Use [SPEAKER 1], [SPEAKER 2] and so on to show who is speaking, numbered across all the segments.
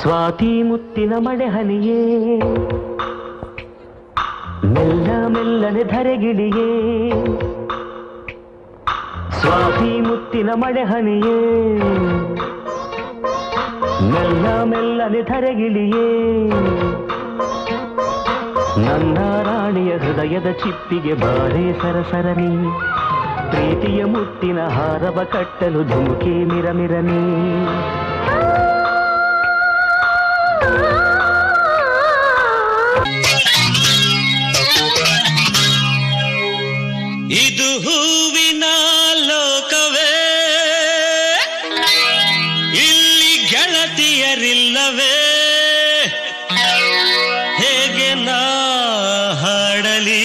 [SPEAKER 1] ಸ್ವಾತಿ ಮುತ್ತಿನ ಮಳೆ ಹನಿಯೇ ಮೆಲ್ಲ ಮೆಲ್ಲನೆ ಧರೆಗಿಳಿಯೇ ಸ್ವಾತಿ ಮುತ್ತಿನ ಮಳೆ ಹನಿಯೇ ಮೆಲ್ಲ ಮೆಲ್ಲನೆ ಧರೆಗಿಳಿಯೇ ನನ್ನ ರಾಣಿಯ ಹೃದಯದ ಚಿಪ್ಪಿಗೆ ಬಾರೇ ಸರಸರನಿ ಪ್ರೀತಿಯ ಮುತ್ತಿನ ಹಾರವ ಕಟ್ಟಲು ಧುಮುಕೆ ಮಿರಮಿರನಿ
[SPEAKER 2] ಇದು ಹೂವಿನ ಲೋಕವೇ ಇಲ್ಲಿ ಗೆಳತಿಯರಿಲ್ಲವೇ ಹೇಗೆ ನಾ ಹಾಡಲಿ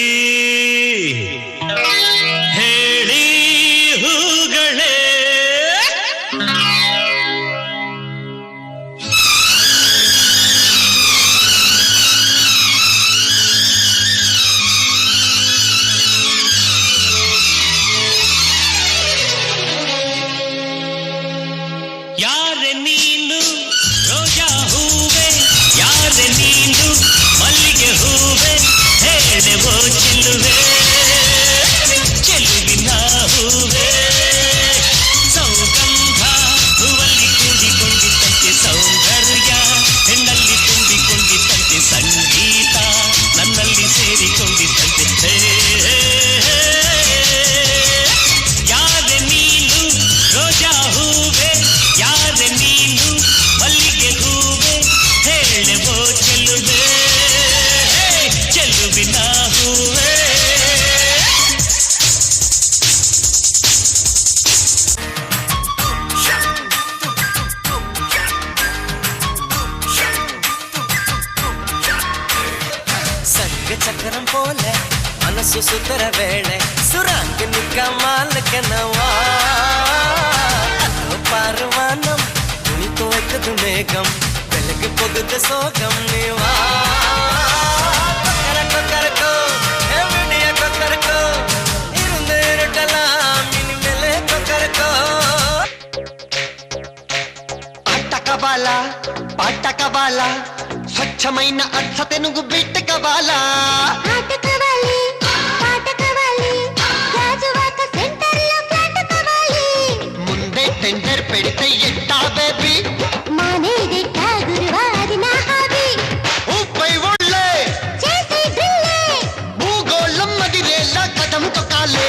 [SPEAKER 2] ಹೇಳಿ ಹೂಗಳೇ ಯಾರೆ ನೀನು ರೋಜಾ ಹೂವೆ ಯಾರೆ ನೀನು ಮಲ್ಲಿಗೆ ಹೂವೆ ಹೇಳೆವೋ ಚೆಲುವೆ ಚೆಲುವಿನ ಹೂವೆ ಸೌಗಂಧ ಹೂವಲ್ಲಿ ಕೂಡಿಕೊಂಡಿದ್ದಂತೆ ಸೌಂದರ್ಯ ಹೆಣ್ಣಲ್ಲಿ ತುಂಬಿಕೊಂಡಿದ್ದಂತೆ ಸಂಗೀತ ನನ್ನಲ್ಲಿ ಸೇರಿಕೊಂಡಿದ್ದಂತೆ ಯಾರೆ ನೀನು ರೋಜಾ ಹೂವೆ ಯಾರೆ ನೀನು ಮಲ್ಲಿಗೆ ಹೂವೆ ಹೇಳೆವೋ ಚೆಲುವೆ ಚೆಲುವಿನ ಹೂವೆ
[SPEAKER 3] സംഘ ചക്രം പോലെ മനസ്സു സുന്ദര വേള സുരാംഗനിക്ക മാലകനവാ പാർവാനം തുണിത്തു വയ്ക്കതു മേഘം ಬೆಳಗ್ಗೆ ಪೊಗದ ಸೋಗಂ ನೀವಾ ಕರಕೋ ಕರಕೋ ಎವಡಿಯ ಕರಕೋ ಇರುಂದೆ ಇರಟಲ ಮಿನಿ ಮೇಲೆ ಕರಕೋ
[SPEAKER 4] పాటకబాల స్వచ్ఛమైన అచ్చతెనుగు బిట్టకబాల ముందే టెండర్ పెడితే ఎట్టా బేబీ ఊపై ఒళ్ళే భూగోళం మదిరేలా కథం తొక్కాలే